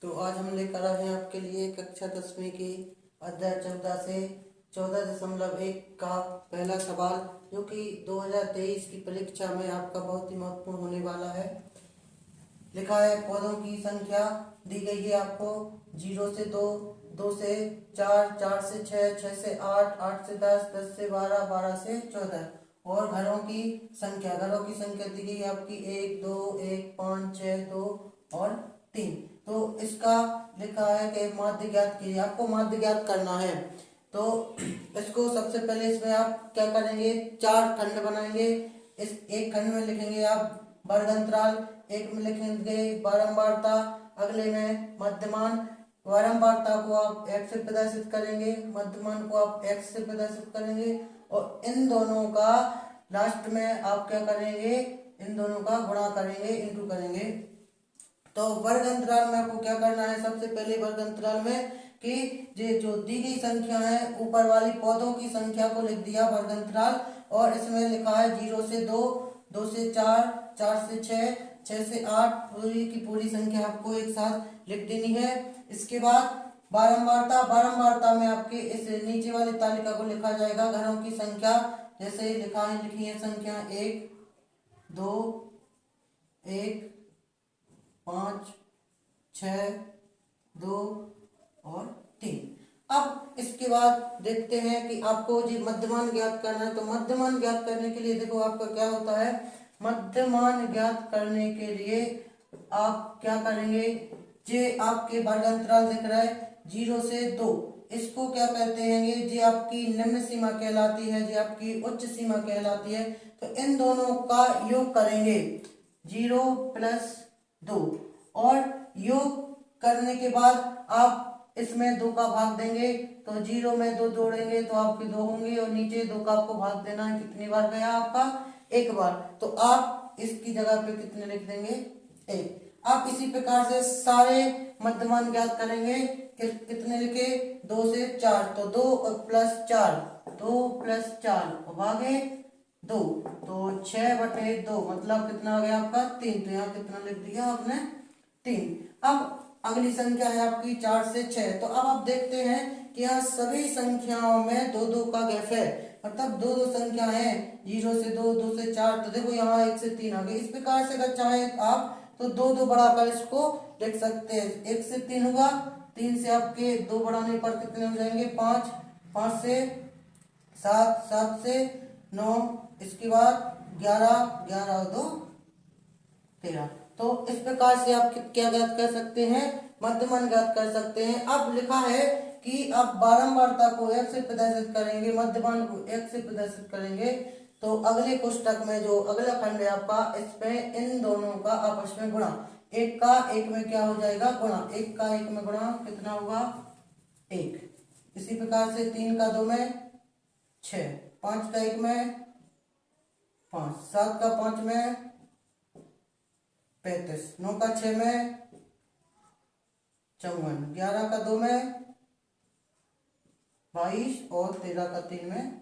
तो आज हम लेकर आए हैं आपके लिए कक्षा 10वीं की अध्याय 14 से 14.1 का पहला सवाल, जो कि 2023 की परीक्षा में आपका बहुत ही महत्वपूर्ण होने वाला है। लिखा है पौधों की संख्या दी गई है आपको 0 से 2, 2 से 4, 4 से 6, 6 से 8, 8 से 10, 10 से 12, 12 से 14 और घरों की संख्या दी गई है आपकी 1, 2, 1, 5, 6, 2 और 3। तो इसका लिखा है कि माध्य ज्ञात कीजिए, आपको माध्य ज्ञात करना है। तो इसको सबसे पहले इसमें आप क्या करेंगे, 4 खंड बनाएंगे। इस एक खंड में लिखेंगे आप वर्ग अंतराल, एक में लिखेंगे बारंबारता, अगले में मध्यमान। बारंबारता को आप x से प्रदर्शित करेंगे, मध्यमान को आप x से प्रदर्शित करेंगे और इन दोनों का लास्ट में आप क्या करेंगे, इन दोनों का गुणा करेंगे, इंटू करेंगे। तो वर्ग अंतराल में आपको क्या करना है, सबसे पहले वर्ग अंतराल में कि ये जो दी गई संख्या है ऊपर वाली पौधों की संख्या को लिख दिया वर्ग अंतराल, और इसमें लिखा है 0 से 2, 2 से 4, 4 से 6, 6 से 8 पूरी की पूरी संख्या आपको एक साथ लिख देनी है। इसके बाद बारंबारता में आपके इस नीचे वाली तालिका को लिखा जाएगा घरों की संख्या, जैसे लिखी है संख्या 1, 2, 1, 5, 6, 2 और 3। अब इसके बाद देखते हैं कि आपको जी मध्यमान ज्ञात करना है। तो मध्यमान ज्ञात करने के लिए देखो आपका क्या होता है, मध्यमान ज्ञात करने के लिए आप क्या करेंगे, जे आपके वर्ग अंतराल दिख रहा है 0 से 2, इसको क्या कहते हैं, ये आपकी निम्न सीमा कहलाती है, ये आपकी उच्च सीमा कहलाती है। तो इन दोनों का योग करेंगे 0 + 2 और योग करने के बाद आप इसमें 2 का भाग देंगे, तो 0 में 2 जोड़ेंगे तो आपके 2 होंगे और नीचे 2 का आपको भाग देना है। कितनी बार गया आपका, एक बार, तो आप इसकी जगह पे कितने लिख देंगे, 1। आप इसी प्रकार से सारे मध्यमान ज्ञात करेंगे। कितने लिखे, 2 से 4, तो 2 + 4, 2 + 4 भागे 2, तो 6/2 मतलब कितना आ गया आपका 3। तो यहाँ कितना लिख दिया आपने, 3। अब अगली संख्या है आपकी 4 से 6। तो अब आप देखते हैं कि यहाँ सभी संख्याओं में 2-2 का गैप है, मतलब 2-2 संख्या है, 0 से 2, 2 से 4। तो देखो यहाँ 1 से 3 आ गए। इस प्रकार से अगर चाहे आप तो 2-2 बढ़ाकर इसको लिख सकते हैं। 1 से 3 हुआ, 3 से आपके 2 बढ़ाने पर कितने हो जाएंगे, 5, 5 से 7, 7 से 9, इसके बाद 11, 11 और 2 13। तो इस प्रकार से आप क्या ज्ञात कर सकते हैं, मध्यमान ज्ञात कर सकते हैं। अब लिखा है कि आप बारंबारता को 1 से प्रदर्शित करेंगे, मध्यमान को 1 से प्रदर्शित करेंगे। तो अगले कोष्टक में जो अगला खंड है आपका, इसमें इन दोनों का आपस में गुणा, 1 का 1 में क्या हो जाएगा, गुणा, 1 का 1 में गुणा कितना होगा, 1। इसी प्रकार से 3 का 2 में 6, 5 का 1 में 5, 7 का 5 में 35, 9 का 6 में 54, 11 का 2 में 22 और 13 का 3 में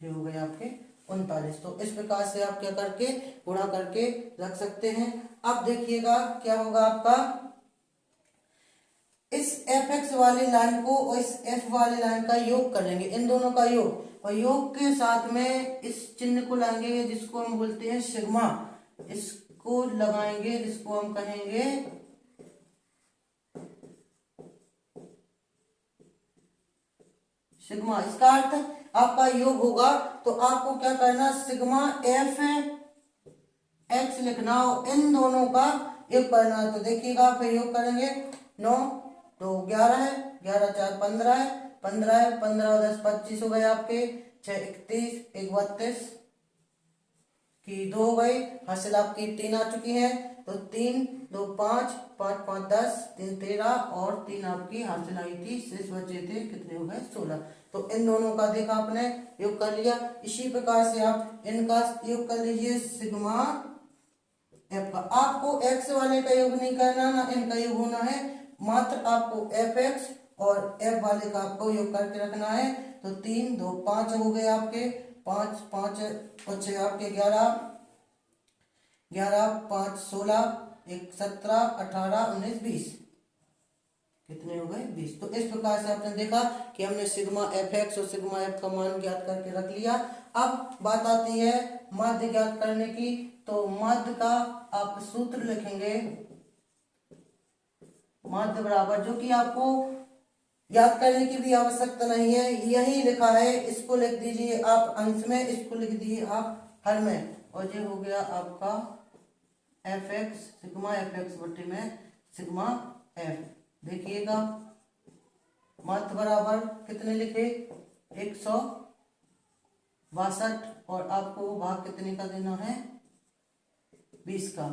जो हो गए आपके 39। तो इस प्रकार से आप क्या करके गुणा करके रख सकते हैं। अब देखिएगा क्या होगा आपका, इस fx वाली लाइन को और इस f वाली लाइन का योग करेंगे, इन दोनों का योग, और योग के साथ में इस चिन्ह को लाएंगे जिसको हम बोलते हैं सिग्मा, इसको लगाएंगे जिसको हम कहेंगे सिग्मा। इसका अर्थ आपका योग होगा, तो आपको क्या करना, सिग्मा f x लिखना और इन दोनों का योग करना। तो देखिएगा फिर योग करेंगे, 9 तो 11 है, 11 4 15 है, 15 है, 15 और 10 25 हो गए आपके, 6 31, 1 32 की 2 हो गई, हासिल आपकी 3 आ चुकी है। तो 3 2 5, 5 5 10, 3 13 और 3 आपकी हासिल आई थी, शेष बचे थे कितने हो गए, 16। तो इन दोनों का देखा आपने योग कर लिया। इसी प्रकार से आप इनका योग कर लीजिए सिग्मा एफ का। आपको एक्स वाले का योग नहीं करना, ना इनका योग होना है, मात्र आपको एफ एक्स और एफ वाले का आपको योग करके रखना है। तो 3 2 5 हो गए आपके, 5 5 और 6 आपके 11, 11 5 16, एक 17, 18, 19, 20 कितने हो गए 20। तो इस प्रकार से आपने देखा कि हमने सिग्मा एफ एक्स और सिग्मा एफ का मान ज्ञात करके रख लिया। अब बात आती है माध्य ज्ञात करने की। तो माध्य का आप सूत्र लिखेंगे, माध्य बराबर, जो कि आपको याद करने की भी आवश्यकता नहीं है, यही लिखा है, इसको लिख दीजिए आप अंश में, इसको लिख दीजिए आप हर में, और ये हो गया आपका F x, sigma F x बट्टे में सिग्मा एफ। देखिएगा माध्य बराबर कितने लिखे 162, और आपको भाग कितने का देना है 20 का।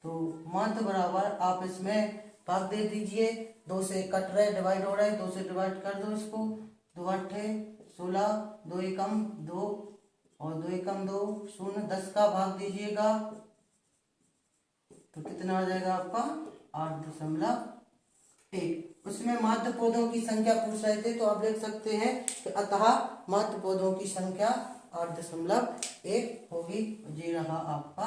तो माध्य बराबर आप इसमें भाग दे दीजिए, 2 से कट रहे, डिवाइड हो रहा है, 2 से डिवाइड कर दो इसको, 2 अट्ठे 16, 2 एकम 2 और 2 एकम 2 0, 10 का भाग दीजिएगा तो कितना आ जाएगा आपका 8.1। उसमें माध्य पौधों की संख्या पूछ रहे थे, तो आप देख सकते हैं कि अतः माध्य पौधों की संख्या 8.1 होगी। ये रहा आपका